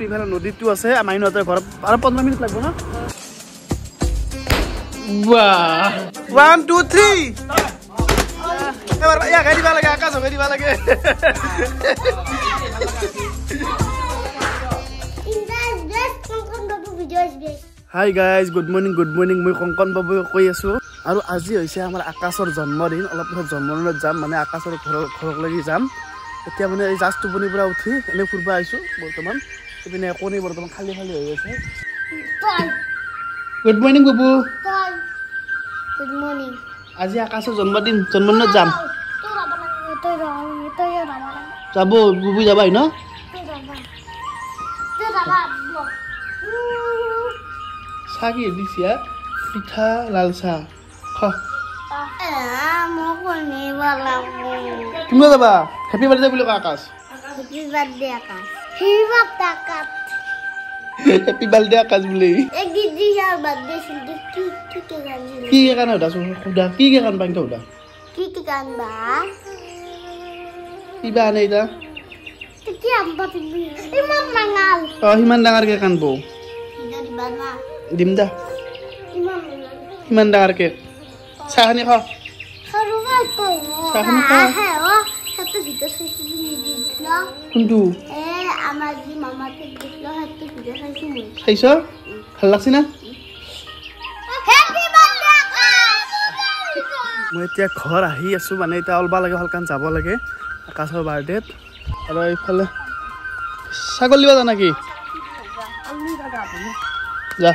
ইফালে নদীটো আছে মাইনহঁতৰ ঘৰ আৰু 15 মিনিট লাগব না বাহ 1 2 3 এবাৰ ইয়া গাড়ী দিবা লাগে আকাশ গাড়ী দিবা লাগে হাই গাইজ গুড মৰ্নিং মই কংকন বাবু কৈ আছো আৰু আজি হৈছে আমাৰ আকাশৰ জন্মদিন অলপ পিছত জন্মদিনত যাম মানে আকাশৰ ঘৰলৈকে যাম এতিয়া মানে এই জাষ্ট টোপনিৰ পৰা উঠি এনে ফুৰিব আহিছো বৰ্তমান ইপিনে কোনে বৰ্তমান খালি হৈ আছে গুড মৰ্নিং বাবু গুড মৰ্নিং আজি আকাশৰ জন্মদিনত যাম যাব বুবু যাবাই ন চাহ কি দিছা পিঠা লাল চাহ খ তুমি যাবা হেপী বাৰ্থডে বুলি কয় আকাশ হেপী বাৰ্থডে আকাশ বুলি কি কাৰণে সুধা কি গান পাই সুধা কিবা আনে এতিয়া সিমান ডাঙৰকে কান্দব দিম দা ইমান ডাঙৰকে চাহনি খা চাহনি খা কোনটো চাইছ ভাল লাগছে না মই এতিয়া ঘৰ আহি আছো মানে এতিয়া অলবা লাগে হলকান যাব লাগে আকাশৰ বাৰ্থডেত আৰু এইফালে ছাগল দিবা জানা কি যা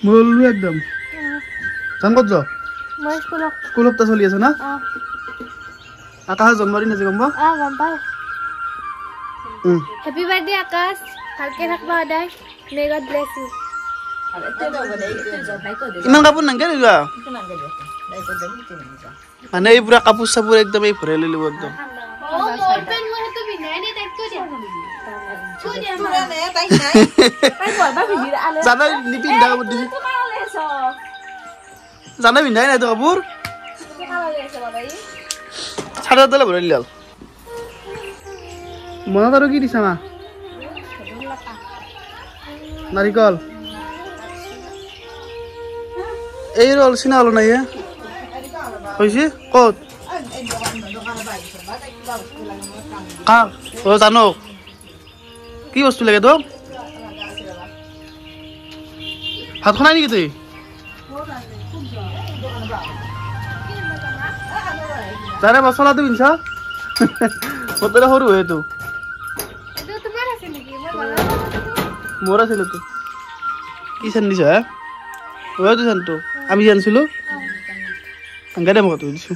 মোৰলো একদম যাম ক'ত যা স্কুলত চলি আছে না আকাশৰ জন্মদিন আছে গম পাওঁ হেপী বাৰ্থডে আকাশ ভালকে থাকবা সদায় মে গড ব্লেছ ইউ ইমান কাপোৰ নাংকে দিবা মানে এই পুৰা কাপোৰ চাপোৰ একদম এই ভৰাই লৈ ল'ব একদম জানা নিপিন্ধা কাপোৰ দিছে জানা পিন্ধাই নাই তো কাপোৰ চাৰে তলে ভৰাই লিয়াল মনত আৰু কি দিছা মা নাৰিকল এই ৰল চিনা হলো নাই হৈছে ক'ত কাক জানো কি বস্তু লাগে তোক ভাত খোৱা নাই নেকি তুই জানে মছলাটো পিন্ধছ মতৰে সৰু হয় তো মোৰ আছিল তো কি চান দিছ হা তো চানটো আমি জানছিলো আংগাৰে মোক দিছো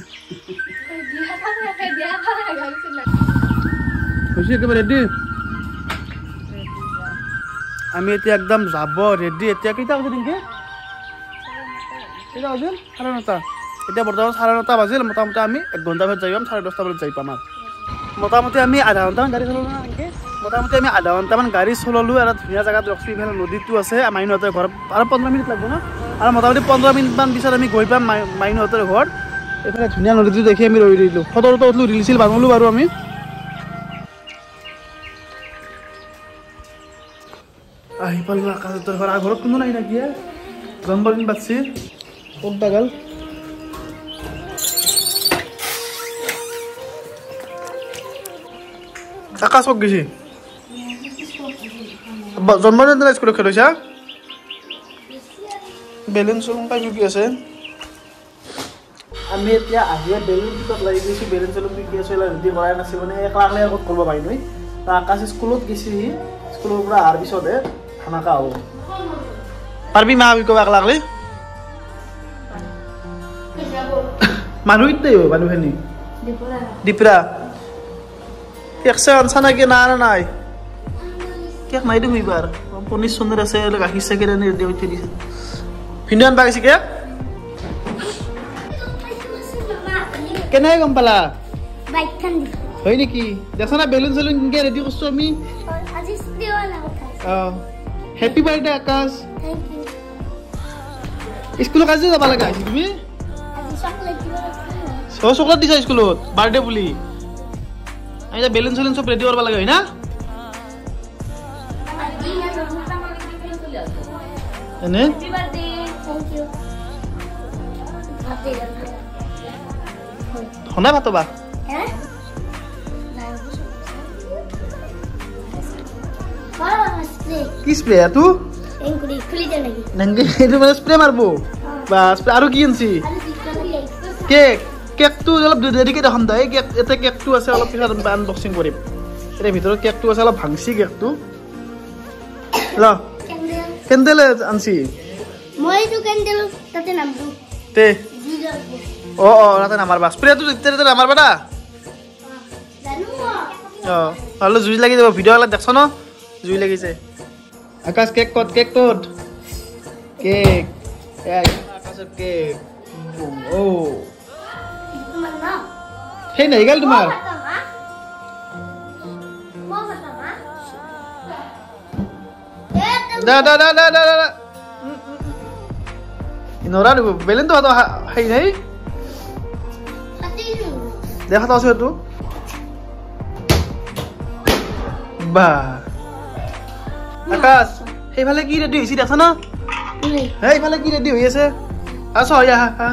হৈছে একেবাৰে ৰেডি আমি এতিয়া একদম যাব ৰেডি এতিয়া কেইটা বাজিল নেকি কেইটা বাজিল 9:30 এতিয়া বৰ্তমান 9:30 বাজিল মোটামুটি আমি 1 ঘণ্টা পিছত যাই পাম 10:30 বজাত যাই পাম আৰু মোটামুটি আমি আধা ঘণ্টামান গাড়ী চলালো না এনেকৈ মোটামুটি আমি আধা ঘণ্টামান গাড়ী চলালো এটা ধুনীয়া জেগাত ৰখছো ইফালে নদীটো আছে মাইনহঁতৰ ঘৰ আৰু 15 মিনিট লাগব না আৰু মোটামুটি 15 মিনিটমান পিছত আমি গৈ পাম মাইনহঁতৰ ঘৰ এইফালে ধুনীয়া নদীটো দেখি আমি ৰৈ দিলোঁ ফটো উঠলো ৰিল চিল বনালোঁ বাৰু আমি আহি পালোঁ আকাশহঁতৰ ঘৰ ঘৰত কোনো নাই নেকি জন্মদিন পাতিছে ক'ত বাগাল আকাশ ক'ত গৈছে জন্মদিন দিনা স্কুলত খেলিছা বেলুন চেলুন পাই বিকি আছে আমি এতিয়া আহিয়ে বেলুন পিছত লাগি গৈছোঁ বেলুন চেলুন বিকি আছোঁ ৰেডি কৰাই নাছিল মানে একলাগলে ক'ত কৰিব পাৰি নহয় আকাশ স্কুলত গৈছে স্কুলৰ পৰা অহাৰ পিছতহে খানাকা হ'ব পাৰবি মা বিকব একলাগলি মানুহ ইত্যাই হ'ব মানুহখিনি দীপৰা একশো আনছা নাকি না নাই কেক নাই দিম এইবাৰ পনীৰ চনীৰ আছে গাখীৰ চাখীৰ আনি ৰেডি হৈ থৈ দিছে ভিন্ন আনবা গৈছে কেক কেনেকৈ গম পালা হয় নেকি দেখা না বেলুন চেলুন কিনকে ৰেডি কৰিছোঁ আমি হেপী বাৰ্থডে আকাশ স্কুলত আজি যাব লগা হৈছে তুমি চকলেট দিছা স্কুলত বাৰ্থডে বুলি আমি বেলুন চেলুন চব ৰেডি কৰিব লাগে হয় না এনে হনা ভাতবা কি স্প্ৰে তু স্প্ৰে মাৰবো বা স্প্ৰে আৰু কি আনছি কেক কেকটো অলপ দেৰিকে দেখাম দা কেক এটা কেকটো আছে অলপ পিছত আনবক্সিং কৰিম এৰ ভিতৰত কেকটো আছে অলপ ভাংছি কেকটো ল কেন্ডেল আনছি মই তো কেন্ডেল তাতে নামবো তে ও রাতে নামারবা স্প্রে তো তেতে নামারবা দা জানো হলো জুই লাগি যাব ভিডিও গলা দেখছ না জুই লাগিছে আকাশ কেক কত কেক আকাশের কেক ও তোমার না সেই নাই গেল তোমার দা দা দা দা দা ইনরা বেলেন তো হাই নাই দেখা তো আছে তো বা আকাশ সেইফালে কি ৰেডি হৈছে দেখা না সেইফালে কি ৰেডি হৈ আছে আছো ইয়া হা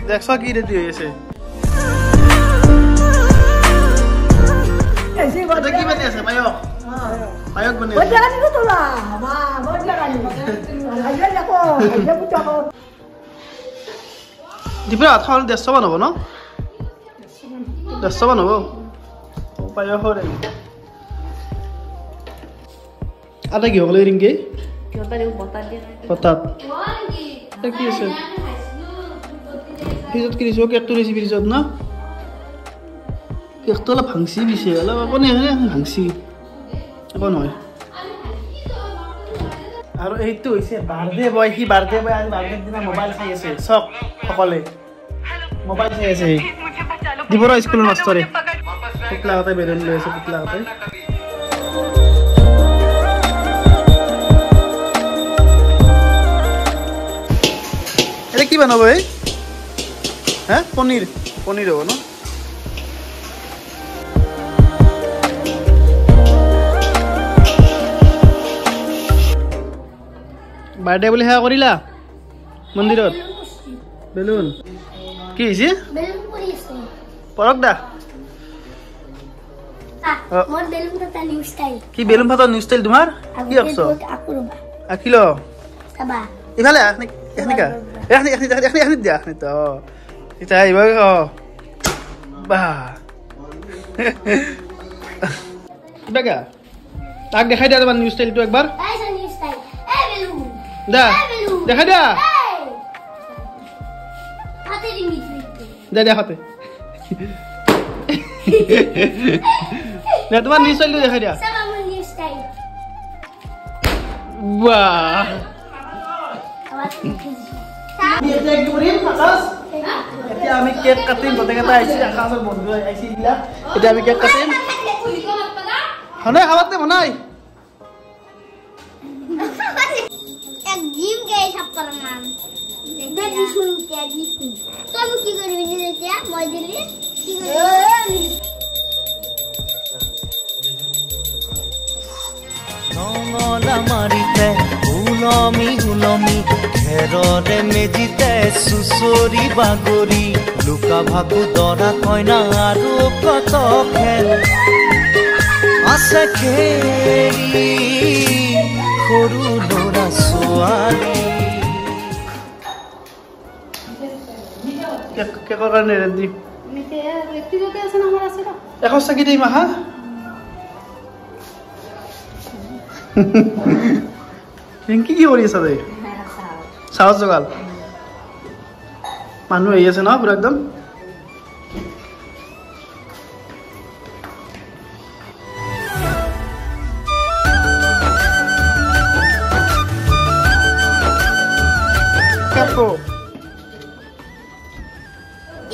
দেখছ কি ৰেডি হৈ আছে এটা কি বনি আছে পায়ক পায়ক বনি আছে বজাগানি তোলা মা বজাগানি আইয়া যাকো আইয়া পুটাকো দিপৰা থাল 150 মান হ'ব ন 150 মান হ'ব পায়ক হৰে আটা কি হলে রিংগে পতা কি আছে ফ্রিজত কি দিছো কেকটো দিছি ফ্রিজত না কেকটো অলপ ভাংছি দিছে অলপ আপুনি ভাংছি একো নহয় আৰু এইটো হৈছে বাৰ্থডে বয় সি বাৰ্থডে বয় আজি বাৰ্থডে দিনা মোবাইল চাই আছে চক সকলে মোবাইল চাই আছে দিবৰ স্কুলৰ মাষ্টৰে পুতলা হতে বেলুন লৈ আছে পুতলা হতে এটা কি বানাবো হ্যাঁ পনির পনির হবো না বার্থডে বলে হ্যাঁ করিলা মন্দিরত বেলুন কি হইছে বেলুন পরিছে পরক দা মোর বেলুন তো নিউ স্টাইল কি বেলুন ফাটো নিউ স্টাইল তোমার কি আছছো আকুরবা আকিলো সাবা ইফালে এখনিকা এখনি দিয়া এখনি তো এটা ইবা বা বেগা তাক দেখাই দিয়া তোমার নিউ স্টাইলটো একবার এই নিউ স্টাইল এই বেলুন দা দেখাই দিয়া হাতে দিবি দে দেখাতে না তোমার নিউ স্টাইলটো দেখাই দিয়া সাবা মোর নিউ স্টাইল বাহ এতিয়া আমি কেক কাটিম গোটেইকেইটা আহিছে আকাশৰ বন্ধু আহিছে এইবিলাক এতিয়া আমি কেক কাটিম হনে খাবাতে বনাই এক জিম গে ছাপ্পার নাম দেখি শুনতে দিছি তুমি কি করবি এতিয়া মই দিলি কি করবি নঙলা মাৰিতে উলমি উলমি ঘেৰৰে মেজিতে চুচৰি বাগৰি লুকা ভাকু দৰা কইনা আৰু কত খেল আছে খেৰি সৰু ল'ৰা ছোৱালী কেকৰ কাৰণে ৰেডি এশ চাকি দিম আহা ৰিংকি কি কৰি আছা তই চাহত জগাল মানুহ আহি আছে ন পুৰা একদম কাপো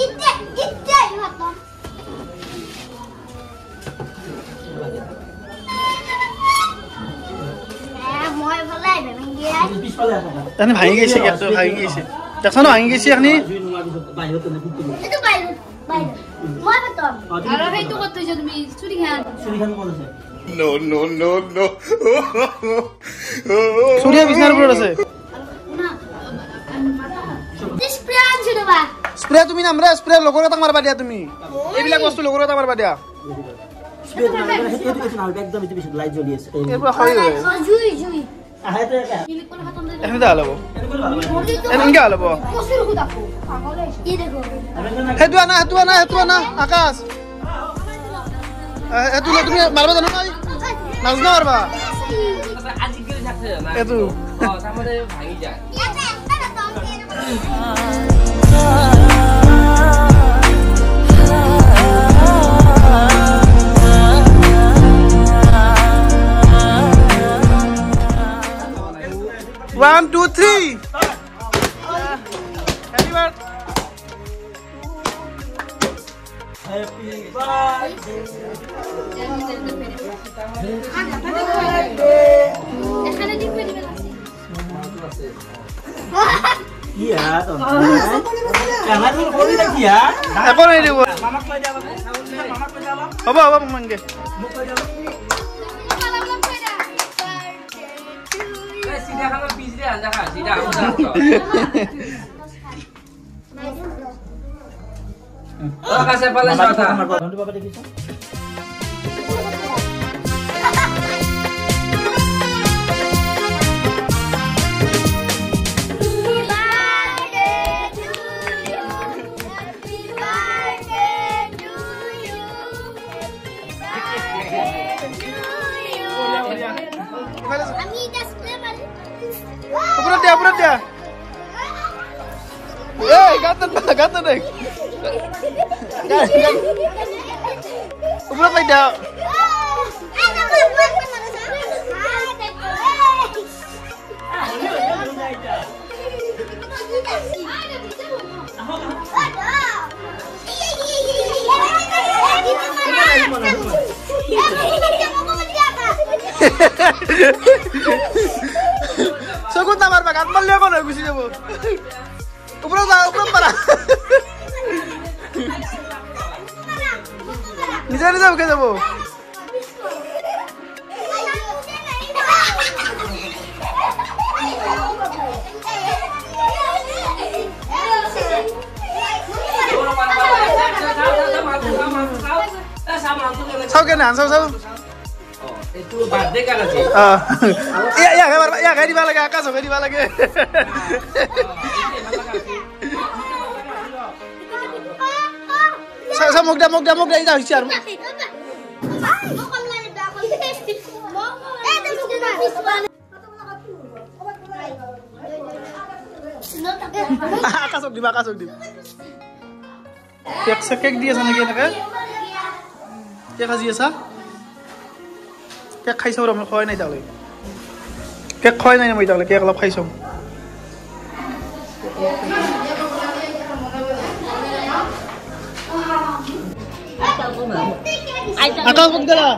ইতে ভাত মই ভলাই ভেঙ্গি তাহলে ভাঙি গেছে কেকটো ভাঙি গেছে দেখছ ন ভাঙি গেছে এখনি এটো বাইরে বাইরে মই পাতম আৰু সেইটো ক'ত থৈছা তুমি চুৰিখান ক'ত আছে No, no, no, no. চুৰিয়া বিছনাৰ ওপৰত আছে স্প্ৰে আনছো ৰবা স্প্ৰে তুমি নামৰা স্প্ৰে লগৰ এটা মাৰবা দিয়া তুমি এইবিলাক বস্তু লগৰ এটা মাৰবা দিয়া একদম ইটো পিছত লাইট জ্বলি আছে এৰপৰা হয় জুই জুই আহেতে এনেকা হালব এনেকা হালব কচুৰ খুদাকো কি দেখো সেইটো আনা আকাশ এইটো তুমি মাৰবা জানো নাই নাজনা মাৰবা আজিকালি থাকে না এইটো তারপরে ভাঙি যায় One, two, three. Happy birthday. Happy birthday এখানে দিবে দিবে ইয়া তো কেনা তো বলি দেখিয়া একো নাই দিব মামাক কই দিয়া মামাক কই দিয়া হ'ব মংগে মোক কই দিয়া সিধা খানা পিছ দিয়ে আঞ্জা খা সিধা কাছে পালে সাথা আমার বন্ধু বাবা দেখিছো আমি এটা স্প্রে মারি উপরে দিয়া এই গাতন দেখ উপরে দিয়া চকুত নামাৰবা গাত মাৰলে আকৌ নহয় গুচি যাব ওপৰত পাৰা নিজে উঠে যাব চাও কেনে চাও itu birthday kan sih iya kayak diba lagi akas kayak diba lagi saya mau dia itu harus cari akas diba kek dia sana gini kan dia kasih asa cake খাইছো আমি খোৱাই নাই তালে কেক খোৱাই নাই মই তালে কেক অলপ খাইছো আকাশ বগদা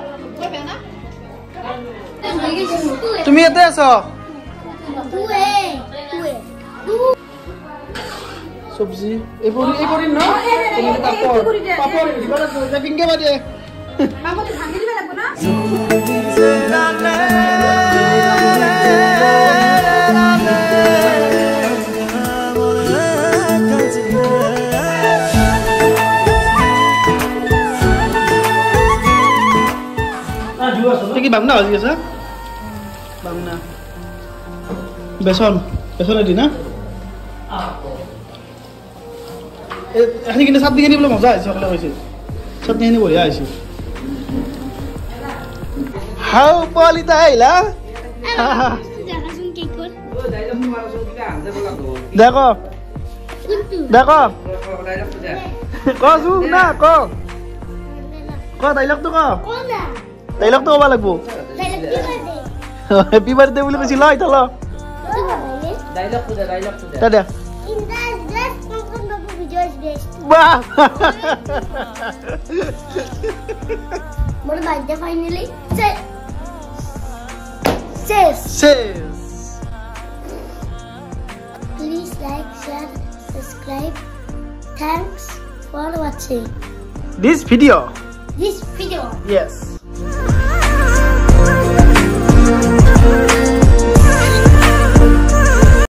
তুমি এতে আছো সবজি এই পরি ন পাপড় দিবা লাগবে পিংকে বাদে মামুকে ভাঙি দিবা লাগব না কি বামনা ভাজি আছে বামনা বেসন দি না এখানে কিন্তু চাটনি খিনি বোলে মজা হৈছে সকলে কৈছে চাটনি খিনি বঢ়িয়া হৈছে হাও পোৱালিটা আহিলা দেখো কচু না ক ডাইলগটো ডাইলগটো ক'ব লাগিব হেপী বাৰ্থডে বুলি কৈছিল এতিয়া ল দে বাহ মোৰ birthday finally Please like, share, subscribe. Thanks for watching. This video. This video. Yes.